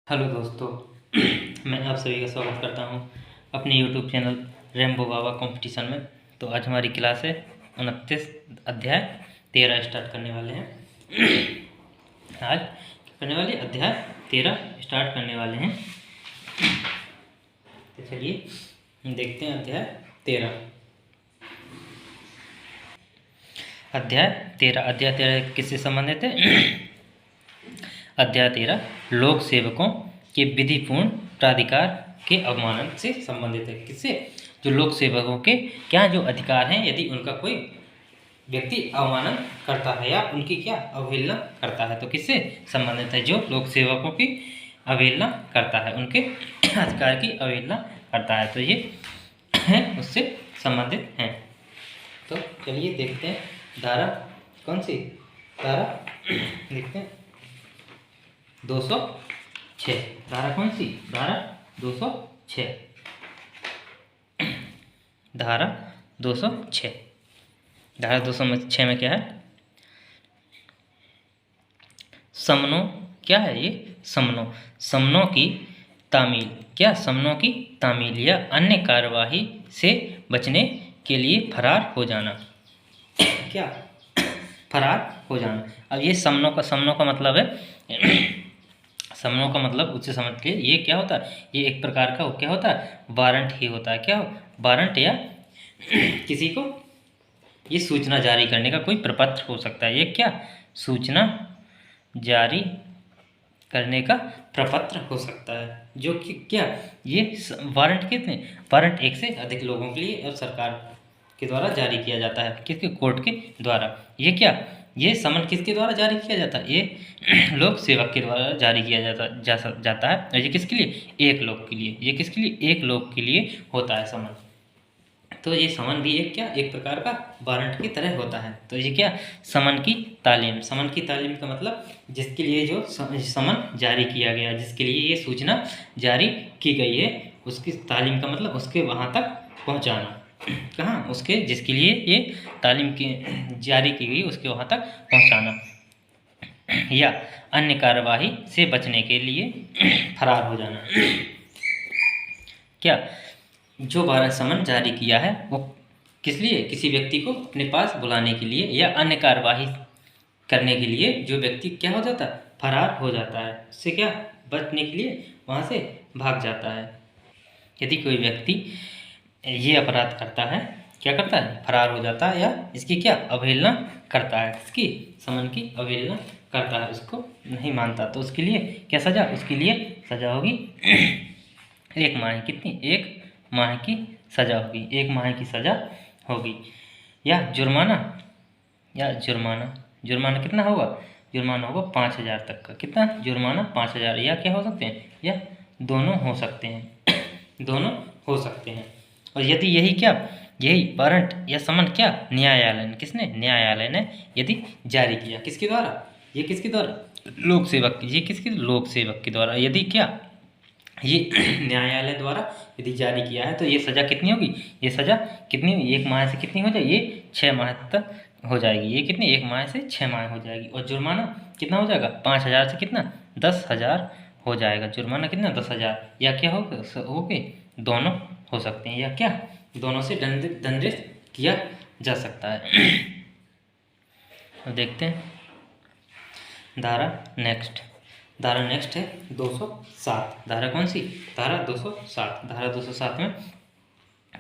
Hello दोस्तों, मैं आप सभी का स्वागत करता हूं अपने यूट्यूब चैनल रेम्बो बाबा कंपटीशन में। तो आज हमारी क्लास है 29 अध्याय 13 स्टार्ट करने वाले हैं। आज करने वाले अध्याय 13 स्टार्ट करने वाले हैं। तो चलिए देखते हैं अध्याय 13। अध्याय 13 किससे संबंधित है? अध्याय 13 लोक सेवकों के विधिपूर्ण प्राधिकार के अवमानन से संबंधित है। किससे? जो लोक सेवकों के क्या जो अधिकार हैं, यदि उनका कोई व्यक्ति अवमानन करता है या उनकी क्या अवहेलना करता है तो किससे संबंधित है? जो लोक सेवकों की अवहेलना करता है, उनके अधिकार की अवहेलना करता है, तो ये है उससे संबंधित हैं। तो चलिए देखते हैं धारा कौन सी धारा देखते हैं 206। धारा कौन सी? धारा 206। धारा 206। धारा 206 में क्या है? समनों क्या है ये? समनों की तामील। क्या? समनों की तामील या अन्य कार्यवाही से बचने के लिए फरार हो जाना। क्या? फरार हो जाना। अब ये समनों का मतलब है समनों का मतलब उससे समझ के ये क्या होता है? ये एक प्रकार का क्या होता है? वारंट ही होता है। क्या? वारंट या किसी को ये सूचना जारी करने का कोई प्रपत्र हो सकता है। ये क्या? सूचना जारी करने का प्रपत्र हो सकता है, जो कि क्या ये वारंट कितने? वारंट एक से अधिक लोगों के लिए और सरकार के द्वारा जारी किया जाता है। किसके? कोर्ट के द्वारा। ये क्या? ये समन किसके द्वारा जारी किया जाता है? ये लोक सेवक के द्वारा जारी किया जाता है। और ये किसके लिए? एक लोग के लिए। ये किसके लिए? एक लोग के लिए होता है समन। तो ये समन भी एक क्या? एक प्रकार का वारंट की तरह होता है। तो ये क्या? समन की तालीम। समन की तालीम का मतलब जिसके लिए जो समन जारी किया गया, जिसके लिए ये सूचना जारी की गई है, उसकी तालीम का मतलब उसके वहाँ तक पहुँचाना। कहाँ? उसके जिसके लिए ये तालीम की जारी की गई उसके वहाँ तक पहुँचाना या अन्य कार्यवाही से बचने के लिए फरार हो जाना। क्या? जो समन जारी किया है वो किस लिए? किसी व्यक्ति को अपने पास बुलाने के लिए या अन्य कार्यवाही करने के लिए जो व्यक्ति क्या हो जाता है? फरार हो जाता है। उससे क्या? बचने के लिए वहाँ से भाग जाता है। यदि कोई व्यक्ति ये अपराध करता है, क्या करता है? फरार हो जाता है या इसकी क्या? अवहेलना करता है। इसकी समन की अवहेलना करता है, उसको नहीं मानता, तो उसके लिए क्या सजा? उसके लिए सजा होगी 1 माह। कितनी? 1 माह की सजा होगी। 1 माह की सजा होगी या जुर्माना जुर्माना कितना होगा? जुर्माना होगा 5,000 तक का। कितना? जुर्माना 5,000 या क्या हो सकते हैं? या दोनों हो सकते हैं। दोनों हो सकते हैं। और यदि यही वारंट या समन क्या? न्यायालय ने, किसने? न्यायालय ने यदि जारी किया। किसके द्वारा? ये किसके द्वारा? लोक सेवक। ये किसके? लोक सेवक के द्वारा। यदि क्या? ये न्यायालय द्वारा यदि जारी किया है तो ये सज़ा कितनी होगी? ये सज़ा कितनी? 1 माह से कितनी हो जाएगी? ये 6 माह तक हो जाएगी। ये कितनी? 1 माह से 6 माह हो जाएगी। और जुर्माना कितना हो जाएगा? 5,000 से कितना? 10,000 हो जाएगा। जुर्माना कितना? 10,000 या क्या होगे? दोनों हो सकते हैं या क्या? दोनों से दंडित किया जा सकता है। तो देखते हैं धारा नेक्स्ट है 207। धारा कौन सी? धारा 207। धारा 207 में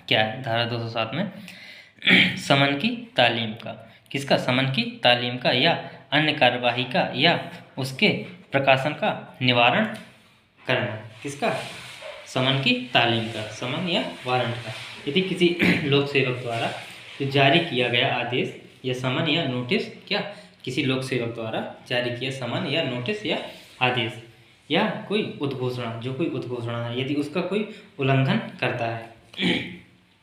क्या है? धारा 207 में समन की तालीम का। किसका? समन की तालीम का या अन्य कार्यवाही का या उसके प्रकाशन का निवारण करना। किसका? समन की तालीम का, समन या वारंट का। यदि किसी लोक सेवक द्वारा जो जारी किया गया आदेश या समन या नोटिस, क्या? किसी लोक सेवक द्वारा जारी किया समन या नोटिस या आदेश या कोई उद्घोषणा, जो कोई उद्घोषणा है, यदि उसका कोई उल्लंघन करता है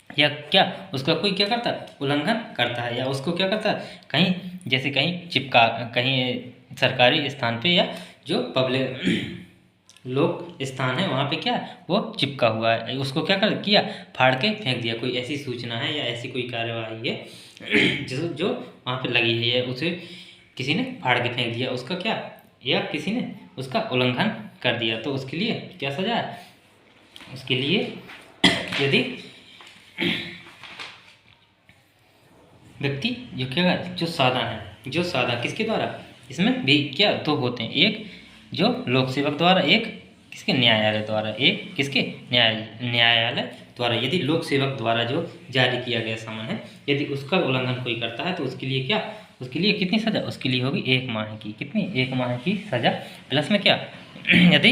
या क्या? उसका कोई क्या करता है? उल्लंघन करता है या उसको क्या करता है? कहीं जैसे कहीं सरकारी स्थान पे या जो पब्लिक लोक स्थान है वहाँ पे क्या? वो चिपका हुआ है, उसको क्या किया? फाड़ के फेंक दिया। कोई ऐसी सूचना है या ऐसी कोई कार्यवाही है जो वहाँ पे लगी है, उसे किसी ने फाड़ के फेंक दिया। उसका क्या? या किसी ने उसका उल्लंघन कर दिया तो उसके लिए क्या सजा है? उसके लिए यदि व्यक्ति जो क्या जो साधा है, जो साधा किसके द्वारा, इसमें भी क्या दो होते हैं, एक जो लोक सेवक द्वारा, एक किसके न्यायालय द्वारा, एक किसके न्यायालय द्वारा। यदि लोक सेवक द्वारा जो जारी किया गया समन है, यदि उसका उल्लंघन कोई करता है तो उसके लिए क्या, उसके लिए कितनी सज़ा, उसके लिए होगी 1 माह की, कितनी 1 माह की सज़ा प्लस में क्या यदि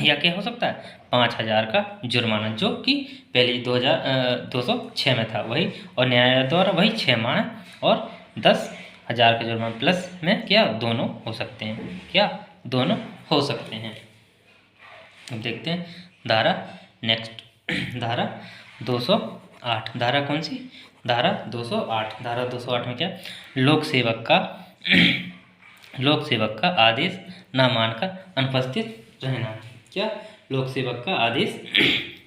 या क्या हो सकता है 5,000 का जुर्माना, जो कि पहले 2,206 में था वही, और न्यायालय द्वारा वही 6 माह और 10,000 का जुर्माना प्लस में क्या दोनों हो सकते हैं, क्या दोनों हो सकते हैं। अब देखते हैं धारा नेक्स्ट, धारा 208, धारा कौन सी, धारा 208। धारा 208 में क्या, लोक सेवक का आदेश न मानकर अनुपस्थित रहना, क्या लोक सेवक का आदेश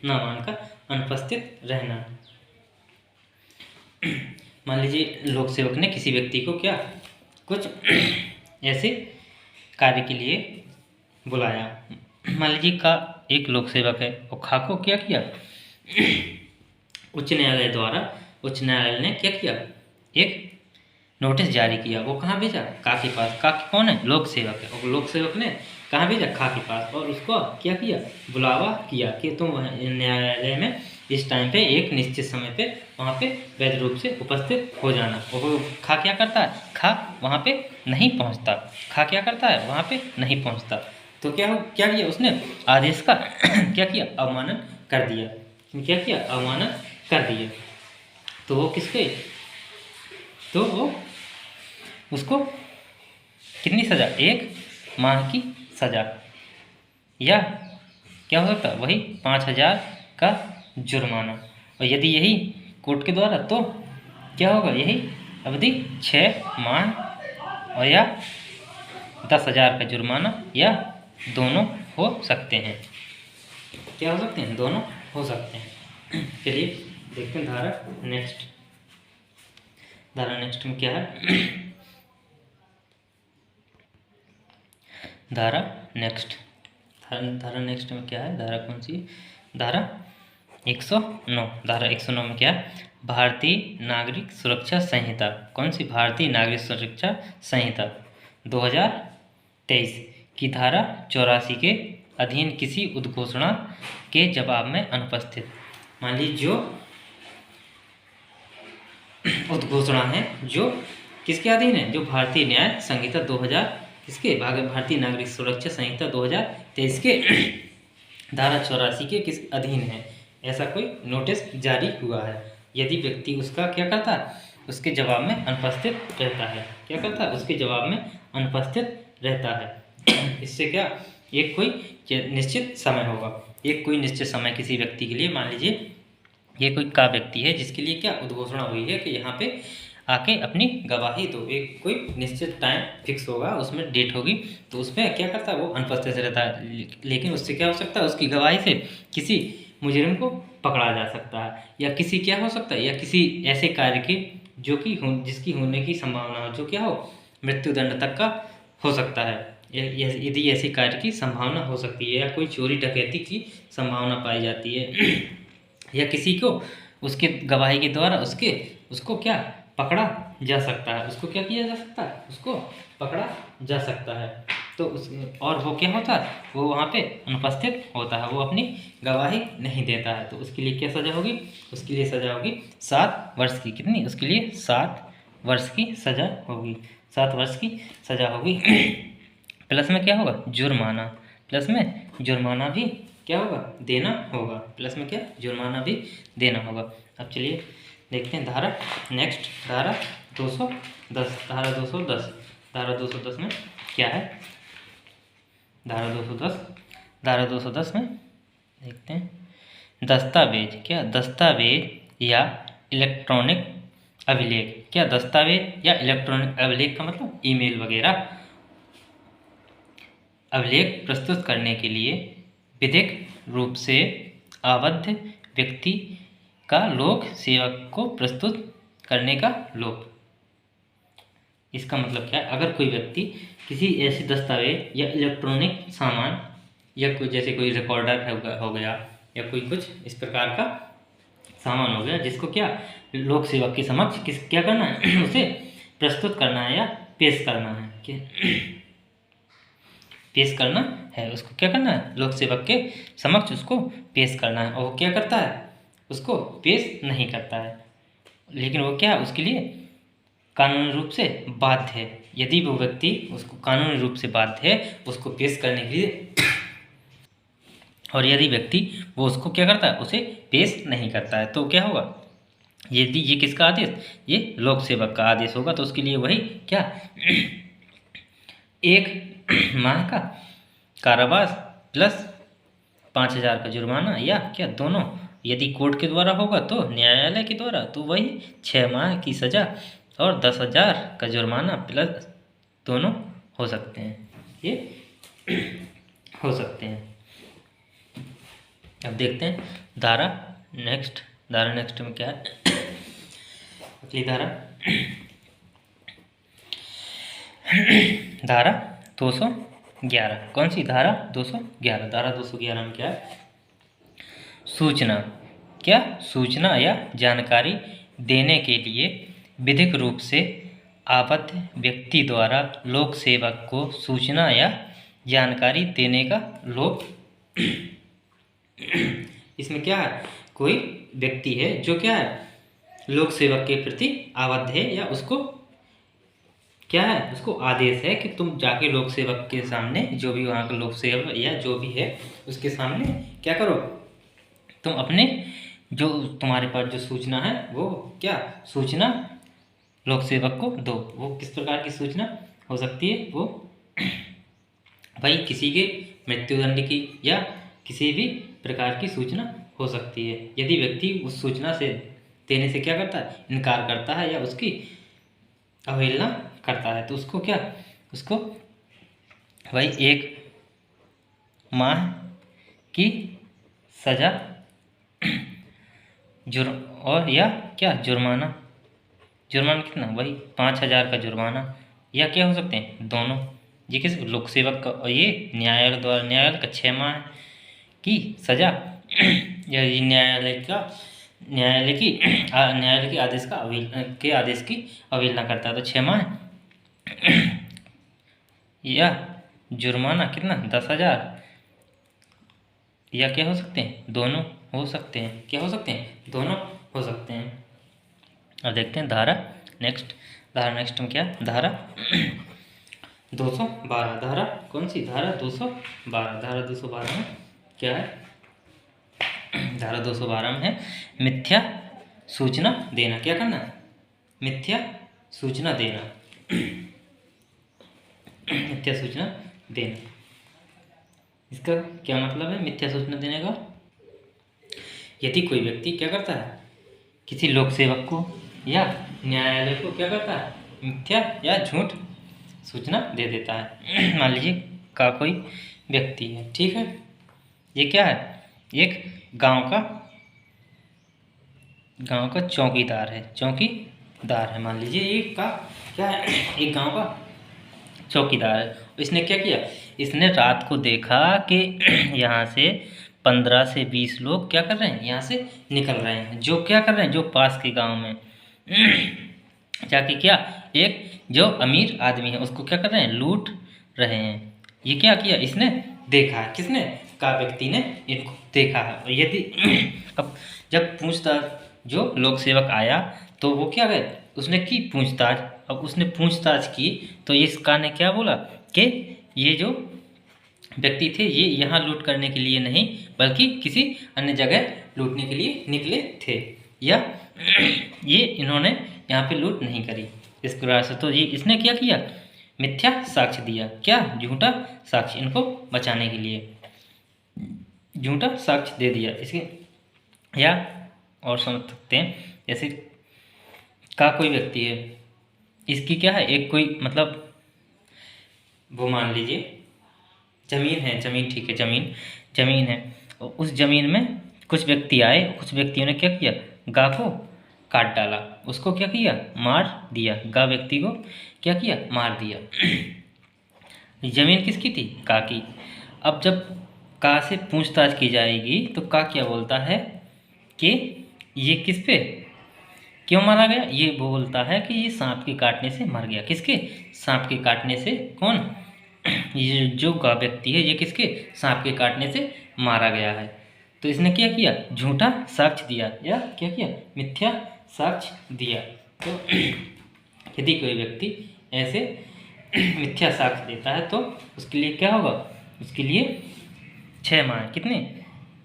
न मानकर अनुपस्थित रहना। मान लीजिए लोक सेवक ने किसी व्यक्ति को क्या कुछ ऐसे कार्य के लिए बुलाया, मान लीजिए का एक लोक सेवक है और खा को क्या किया, उच्च न्यायालय ने क्या किया, एक नोटिस जारी किया, वो कहाँ भेजा, का के पास। का कौन है, लोक सेवक है, और लोक सेवक ने कहाँ भेजा, खा के पास, और उसको क्या किया, बुलावा किया कि तुम न्यायालय में इस टाइम पे एक निश्चित समय पे वहाँ पे वैध रूप से उपस्थित हो जाना। और खा क्या करता है, खा वहाँ पे नहीं पहुँचता, खा क्या करता है वहाँ पे नहीं पहुँचता, तो क्या किया उसने आदेश का क्या किया, अवमानन कर दिया, क्या किया, अवमानन कर दिया। तो वो किसके, तो वो उसको कितनी सज़ा, 1 माह की सज़ा, या क्या हो सकता है वही 5,000 का जुर्माना। और यदि यही कोर्ट के द्वारा तो क्या होगा, यही अवधि 6 माह और या 10,000 का जुर्माना, या दोनों हो सकते हैं, क्या हो सकते हैं, दोनों हो सकते हैं। चलिए देखते हैं धारा नेक्स्ट, धारा नेक्स्ट में क्या है, धारा नेक्स्ट, धारा नेक्स्ट में क्या है, धारा कौन सी, धारा 109। धारा 109 में क्या है, भारतीय नागरिक सुरक्षा संहिता, कौन सी, भारतीय नागरिक सुरक्षा संहिता 2023 की धारा 84 के अधीन किसी उद्घोषणा के जवाब में अनुपस्थित। मान लीजिए जो उद्घोषणा है जो किसके अधीन है, जो भारतीय न्याय संहिता 2000 किसके भारतीय नागरिक सुरक्षा संहिता 2023 के धारा 84 के किस अधीन है, ऐसा कोई नोटिस जारी हुआ है। यदि व्यक्ति उसका क्या करता है, उसके जवाब में अनुपस्थित रहता है, क्या करता है, उसके जवाब में अनुपस्थित रहता है। इससे क्या एक कोई निश्चित समय होगा, एक कोई निश्चित समय किसी व्यक्ति के लिए, मान लीजिए ये कोई का व्यक्ति है जिसके लिए क्या उद्घोषणा हुई है कि यहाँ पे आके अपनी गवाही दो, एक कोई निश्चित टाइम फिक्स होगा, उसमें डेट होगी, तो उसमें क्या करता है वो अनुपस्थित रहता है। लेकिन उससे क्या हो सकता है, उसकी गवाही से किसी मुजरिम को पकड़ा जा सकता है, या किसी क्या हो सकता है, या किसी ऐसे कार्य के जो कि जिसकी होने की संभावना हो, जो क्या हो मृत्युदंड तक का हो सकता है, यदि ऐसी कार्य की संभावना हो सकती है, या कोई चोरी डकैती की संभावना पाई जाती है, या किसी को उसके गवाही के द्वारा उसको क्या पकड़ा जा सकता है, उसको क्या किया जा सकता है, उसको पकड़ा जा सकता है। तो उस और वो क्या होता है, वो वहाँ पे अनुपस्थित होता है, वो अपनी गवाही नहीं देता है, तो उसके लिए क्या सज़ा होगी, उसके लिए सज़ा होगी 7 वर्ष की, कितनी, उसके लिए 7 वर्ष की सज़ा होगी, 7 वर्ष की सज़ा होगी। प्लस में क्या होगा, जुर्माना, प्लस में जुर्माना भी क्या होगा, देना होगा, प्लस में क्या जुर्माना भी देना होगा। अब चलिए देखते हैं धारा नेक्स्ट, धारा 210, धारा 210, धारा 210 में क्या है, धारा 210, धारा 210 में देखते हैं दस्तावेज, क्या दस्तावेज या इलेक्ट्रॉनिक अभिलेख, क्या दस्तावेज या इलेक्ट्रॉनिक अभिलेख का मतलब ईमेल वगैरह अभिलेख प्रस्तुत करने के लिए विधिक रूप से आबद्ध व्यक्ति का लोक सेवक को प्रस्तुत करने का लोक, इसका मतलब क्या है, अगर कोई व्यक्ति किसी ऐसे दस्तावेज या इलेक्ट्रॉनिक सामान या कोई जैसे कोई रिकॉर्डर हो गया या कोई कुछ इस प्रकार का सामान हो गया जिसको क्या लोक सेवक के समक्ष क्या करना है उसे प्रस्तुत करना है या पेश करना है, क्या पेश करना है, उसको क्या करना है लोक सेवक के समक्ष उसको पेश करना है। और वो क्या करता है, उसको पेश नहीं करता है, लेकिन वो क्या उसके लिए कानूनी रूप से बाध्य है। यदि वो व्यक्ति उसको कानूनी रूप से बाध्य है उसको पेश करने के लिए, और यदि व्यक्ति वो उसको क्या करता है उसे पेश नहीं करता है, तो क्या होगा, यदि ये किसका आदेश, ये लोक सेवक का आदेश होगा, तो उसके लिए वही क्या 1 माह का कारावास प्लस 5,000 का जुर्माना, या क्या दोनों, यदि कोर्ट के द्वारा होगा तो न्यायालय के द्वारा तो वही 6 माह की सज़ा और 10,000 का जुर्माना प्लस दोनों हो सकते हैं, ये हो सकते हैं। अब देखते हैं धारा नेक्स्ट में क्या है। अगली धारा 211, कौन सी धारा 211, धारा 211 में क्या है, सूचना या जानकारी देने के लिए विधिक रूप से आबद्ध व्यक्ति द्वारा लोक सेवक को सूचना या जानकारी देने का लोक इसमें क्या है, कोई व्यक्ति है जो क्या है लोक सेवक के प्रति आबद्ध है, या उसको क्या है, उसको आदेश है कि तुम जाके लोक सेवक के सामने, जो भी वहाँ का लोक सेवक या जो भी है उसके सामने क्या करो, तुम अपने जो तुम्हारे पास जो सूचना है वो क्या सूचना लोक सेवक को दो। वो किस प्रकार की सूचना हो सकती है, वो भाई किसी के मृत्युदंड की या किसी भी प्रकार की सूचना हो सकती है। यदि व्यक्ति उस सूचना से देने से क्या करता है, इनकार करता है या उसकी अवहेलना करता है, तो उसको क्या, उसको भाई 1 माह की सजा और या क्या जुर्माना कितना, वही 5,000 का जुर्माना, या क्या हो सकते हैं दोनों, ये किस लोक सेवक का, और ये न्यायालय का 6 माह की सजा या न्यायालय के आदेश की अवहेलना करता है तो 6 माह या जुर्माना कितना 10,000, या क्या हो सकते हैं दोनों हो सकते हैं, क्या हो सकते हैं दोनों हो सकते हैं। अब देखते हैं धारा नेक्स्ट में क्या, धारा 212, धारा कौन सी, धारा 212 में क्या है, धारा 212 में है मिथ्या सूचना देना, क्या करना, मिथ्या सूचना देना मिथ्या सूचना देना, इसका क्या मतलब है मिथ्या सूचना देने का, यदि कोई व्यक्ति क्या करता है किसी लोक सेवक को या न्यायालय को क्या करता है मिथ्या या झूठ सूचना दे देता है। मान लीजिए का कोई व्यक्ति है, ठीक है, ये क्या है, एक गांव का चौकीदार है, मान लीजिए ये का क्या है, एक गांव का चौकीदार है। इसने क्या किया, इसने रात को देखा कि यहाँ से 15 से 20 लोग क्या कर रहे हैं, यहाँ से निकल रहे हैं, जो क्या कर रहे हैं, जो पास के गांव में जाके क्या एक जो अमीर आदमी है उसको क्या कर रहे हैं, लूट रहे हैं। ये क्या किया, इसने देखा है, किसने, का व्यक्ति ने इनको देखा है। और यदि अब जब पूछताछ जो लोक सेवक आया तो वो क्या गए, उसने की पूछताछ, अब उसने पूछताछ की तो इसका ने क्या बोला कि ये जो व्यक्ति थे ये यहाँ लूट करने के लिए नहीं बल्कि किसी अन्य जगह लूटने के लिए निकले थे, या ये इन्होंने यहाँ पे लूट नहीं करी इस प्रकार से। तो ये इसने क्या किया, मिथ्या साक्ष्य दिया, क्या झूठा साक्ष्य, इनको बचाने के लिए झूठा साक्ष्य दे दिया इसके। या और समझ सकते हैं जैसे का कोई व्यक्ति है, इसकी क्या है एक कोई मतलब वो मान लीजिए जमीन है, ठीक है, जमीन है, और उस जमीन में कुछ व्यक्ति आए, कुछ व्यक्तियों ने क्या किया, गाय को काट डाला, उसको क्या किया, मार दिया, गा व्यक्ति को क्या किया, मार दिया। जमीन किसकी थी, का की। अब जब का से पूछताछ की जाएगी तो का क्या बोलता है कि ये किस पे क्यों मारा गया, ये बोलता है कि ये सांप के काटने से मर गया। किसके, सांप के काटने से। कौन, ये जो गा व्यक्ति है ये किसके, सांप के काटने से मारा गया है। तो इसने क्या किया, झूठा साक्ष्य दिया या क्या किया, मिथ्या साक्ष्य दिया। तो यदि कोई व्यक्ति ऐसे मिथ्या साक्ष्य देता है तो उसके लिए क्या होगा, उसके लिए 6 माह, कितने,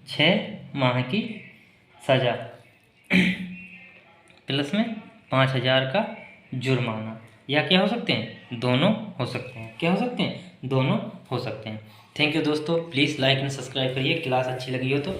6 माह की सज़ा प्लस में 5,000 का जुर्माना, या क्या हो सकते हैं, दोनों हो सकते हैं। क्या हो सकते हैं, दोनों हो सकते हैं। थैंक यू दोस्तों, प्लीज़ लाइक एंड सब्सक्राइब करिए। क्लास अच्छी लगी हो तो।